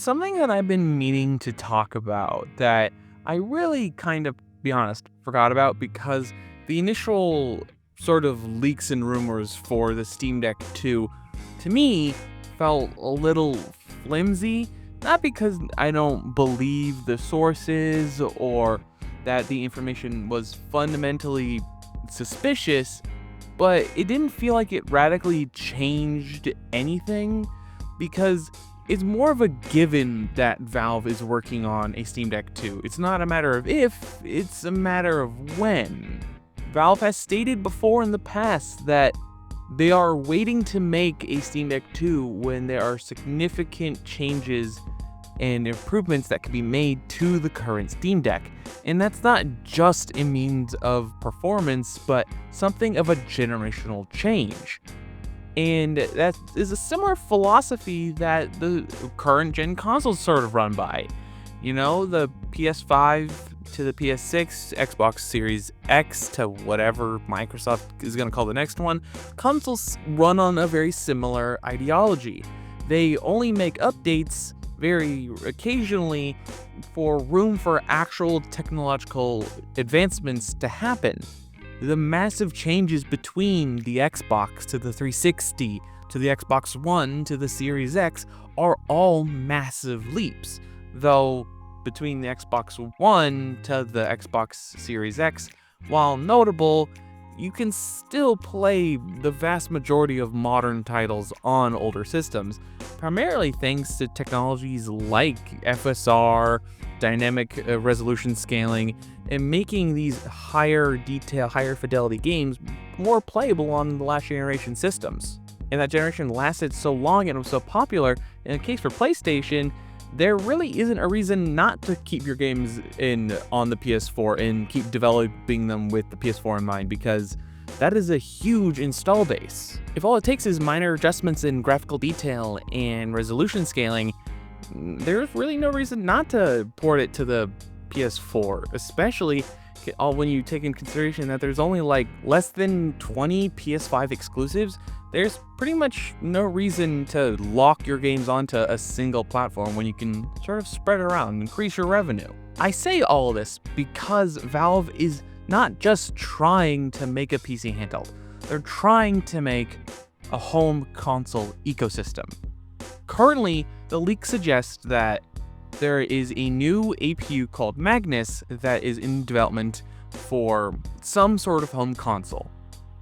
it's something that I've been meaning to talk about that I really kind of, be honest, forgot about because the initial sort of leaks and rumors for the Steam Deck 2 to me felt a little flimsy. Not because I don't believe the sources or that the information was fundamentally suspicious, but it didn't feel like it radically changed anything because it's more of a given that Valve is working on a Steam Deck 2. It's not a matter of if, it's a matter of when. Valve has stated before in the past that they are waiting to make a Steam Deck 2 when there are significant changes and improvements that can be made to the current Steam Deck. And that's not just a means of performance, but something of a generational change. And that is a similar philosophy that the current gen consoles sort of run by. You know, the PS5 to the PS6, Xbox Series X to whatever Microsoft is going to call the next one, consoles run on a very similar ideology. They only make updates very occasionally for room for actual technological advancements to happen. The massive changes between the Xbox to the 360 to the Xbox One to the Series X are all massive leaps, though between the Xbox One to the Xbox Series X, while notable, you can still play the vast majority of modern titles on older systems, primarily thanks to technologies like FSR, dynamic resolution scaling, and making these higher detail, higher fidelity games more playable on the last generation systems. And that generation lasted so long and was so popular, in the case for PlayStation, there really isn't a reason not to keep your games on the PS4 and keep developing them with the PS4 in mind, because that is a huge install base. If all it takes is minor adjustments in graphical detail and resolution scaling, there's really no reason not to port it to the PS4, especially when you take in consideration that there's only like less than 20 PS5 exclusives. There's pretty much no reason to lock your games onto a single platform when you can sort of spread around and increase your revenue. I say all this because Valve is not just trying to make a PC handheld, they're trying to make a home console ecosystem. Currently, the leak suggests that there is a new APU called Magnus that is in development for some sort of home console.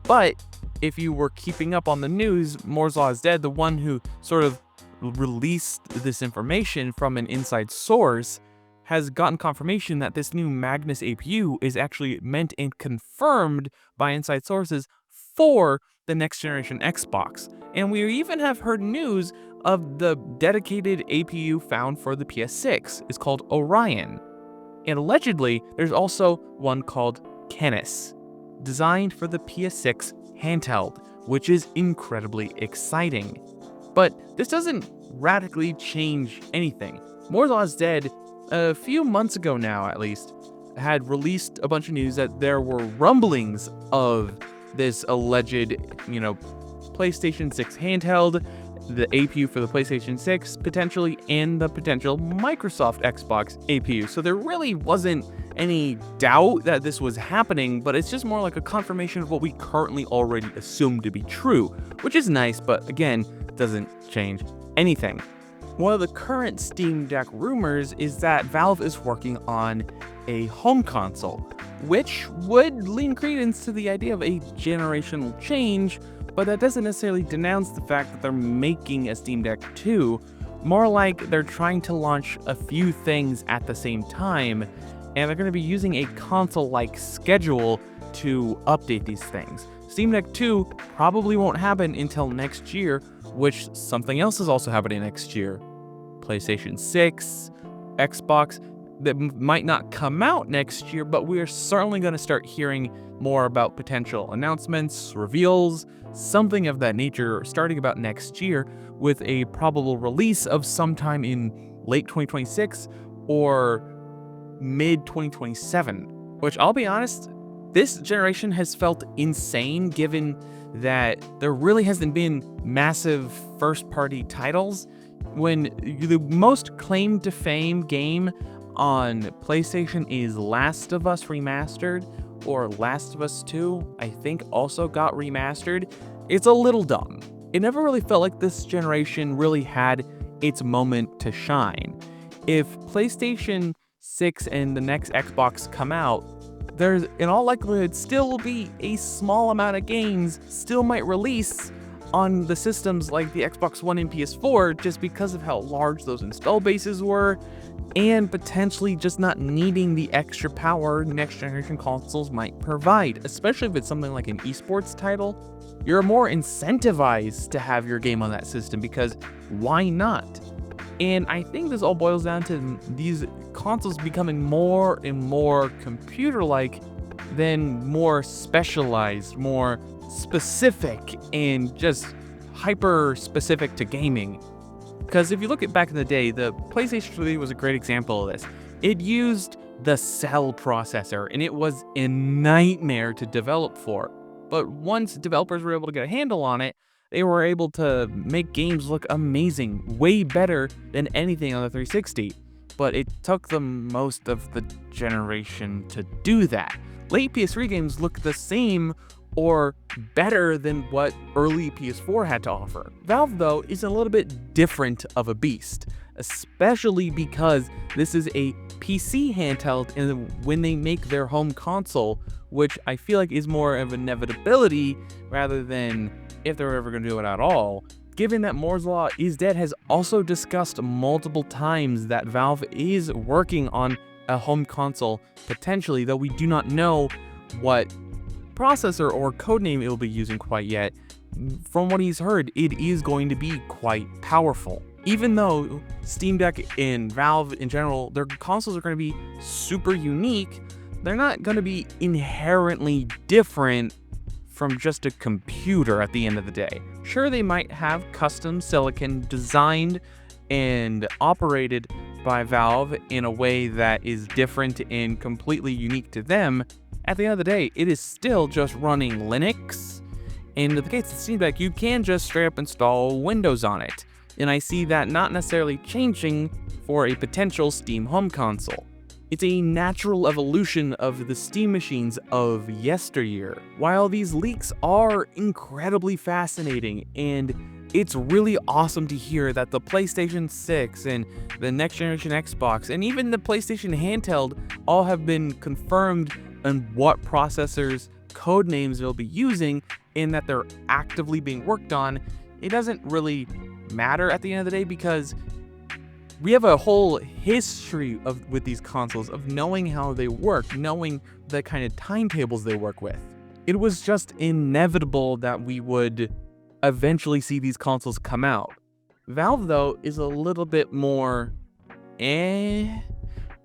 But if you were keeping up on the news, Moore's Law is Dead, the one who sort of released this information from an inside source, has gotten confirmation that this new Magnus APU is actually meant and confirmed by inside sources for the next generation Xbox. And we even have heard news of the dedicated APU found for the PS6. It's called Orion. And allegedly, there's also one called Canis, designed for the PS6 handheld, which is incredibly exciting. But this doesn't radically change anything. Moore's Law is Dead, a few months ago now at least, had released a bunch of news that there were rumblings of this alleged, PlayStation 6 handheld, the APU for the PlayStation 6 potentially, and the potential Microsoft Xbox APU. So there really wasn't any doubt that this was happening, but it's just more like a confirmation of what we currently already assume to be true, which is nice, but again, doesn't change anything. One of the current Steam Deck rumors is that Valve is working on a home console, which would lean credence to the idea of a generational change, but that doesn't necessarily denounce the fact that they're making a Steam Deck 2, more like they're trying to launch a few things at the same time, and they're going to be using a console-like schedule to update these things. Steam Deck 2 probably won't happen until next year, which something else is also happening next year. PlayStation 6, Xbox, that might not come out next year, but we are certainly going to start hearing more about potential announcements, reveals, something of that nature starting about next year, with a probable release of sometime in late 2026 or mid 2027, which I'll be honest, this generation has felt insane given that there really hasn't been massive first-party titles. when the most claim to fame game on PlayStation is Last of Us Remastered, or Last of Us 2, I think also got remastered, it's a little dumb. It never really felt like this generation really had its moment to shine. If PlayStation 6 and the next Xbox come out, there's in all likelihood still will be a small amount of games still might release on the systems like the Xbox One and PS4 just because of how large those install bases were, and potentially just not needing the extra power next generation consoles might provide, especially if it's something like an esports title. You're more incentivized to have your game on that system because why not? And I think this all boils down to these consoles becoming more and more computer-like than more specialized, more specific, and just hyper-specific to gaming. Because if you look at back in the day, the PlayStation 3 was a great example of this. It used the Cell processor, and it was a nightmare to develop for. But once developers were able to get a handle on it, they were able to make games look amazing, way better than anything on the 360. But it took them most of the generation to do that. Late PS3 games look the same or better than what early PS4 had to offer. Valve, though, is a little bit different of a beast, especially because this is a PC handheld, and when they make their home console, which I feel like is more of an inevitability rather than if they're ever going to do it at all. Given that Moore's Law is dead has also discussed multiple times that Valve is working on a home console, potentially, though we do not know what processor or codename it will be using quite yet. From what he's heard, it is going to be quite powerful. Even though Steam Deck and Valve in general, their consoles are going to be super unique, they're not going to be inherently different from just a computer at the end of the day. Sure, they might have custom silicon designed and operated by Valve in a way that is different and completely unique to them. At the end of the day, it is still just running Linux. And in the case of Steam Deck, you can just straight up install Windows on it. And I see that not necessarily changing for a potential Steam home console. It's a natural evolution of the Steam machines of yesteryear. While these leaks are incredibly fascinating, and it's really awesome to hear that the PlayStation 6 and the next generation Xbox and even the PlayStation handheld all have been confirmed on what processors, code names they'll be using, and that they're actively being worked on, it doesn't really matter at the end of the day because we have a whole history with these consoles of knowing how they work, knowing the kind of timetables they work with. It was just inevitable that we would eventually see these consoles come out. Valve, though, is a little bit more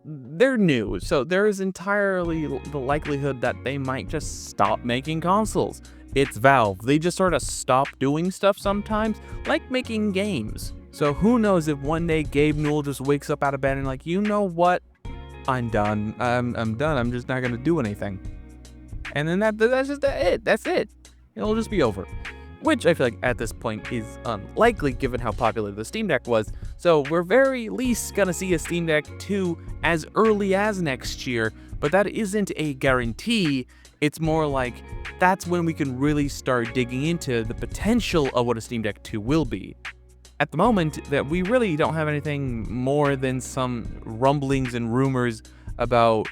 they're new, so there is entirely the likelihood that they might just stop making consoles. It's Valve. They just sort of stop doing stuff sometimes, like making games. So who knows if one day Gabe Newell just wakes up out of bed and like, you know what? I'm done. I'm done. I'm just not going to do anything. And then that's just it. That's it. It'll just be over. Which I feel like at this point is unlikely given how popular the Steam Deck was. So we're very least going to see a Steam Deck 2 as early as next year. But that isn't a guarantee. It's more like that's when we can really start digging into the potential of what a Steam Deck 2 will be. At the moment, that we really don't have anything more than some rumblings and rumors about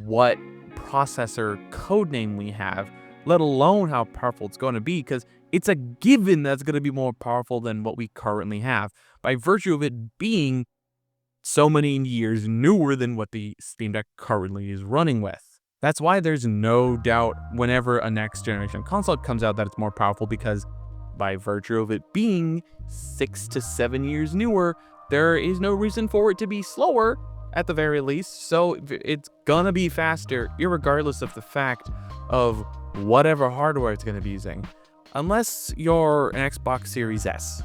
what processor codename we have, let alone how powerful it's going to be, because it's a given that's going to be more powerful than what we currently have, by virtue of it being so many years newer than what the Steam Deck currently is running with. That's why there's no doubt whenever a next generation console comes out that it's more powerful, because by virtue of it being 6 to 7 years newer, there is no reason for it to be slower at the very least. So it's gonna be faster, irregardless of the fact of whatever hardware it's gonna be using. Unless you're an Xbox Series S.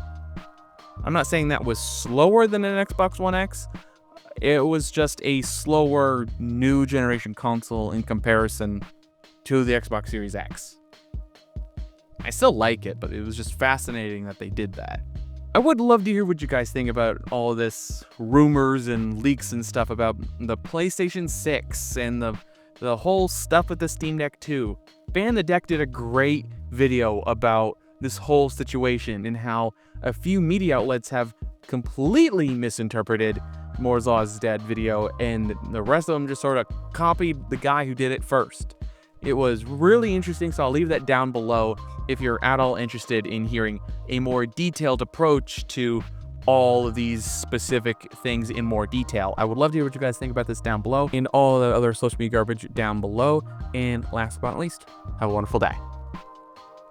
I'm not saying that was slower than an Xbox One X. It was just a slower new generation console in comparison to the Xbox Series X. I still like it, but it was just fascinating that they did that. I would love to hear what you guys think about all of this rumors and leaks and stuff about the PlayStation 6 and the whole stuff with the Steam Deck 2. Fan the Deck did a great video about this whole situation and how a few media outlets have completely misinterpreted Moore's Law is Dead video, and the rest of them just sort of copied the guy who did it first. It was really interesting, so I'll leave that down below if you're at all interested in hearing a more detailed approach to all of these specific things in more detail. I would love to hear what you guys think about this down below, and all the other social media garbage down below. And last but not least, have a wonderful day.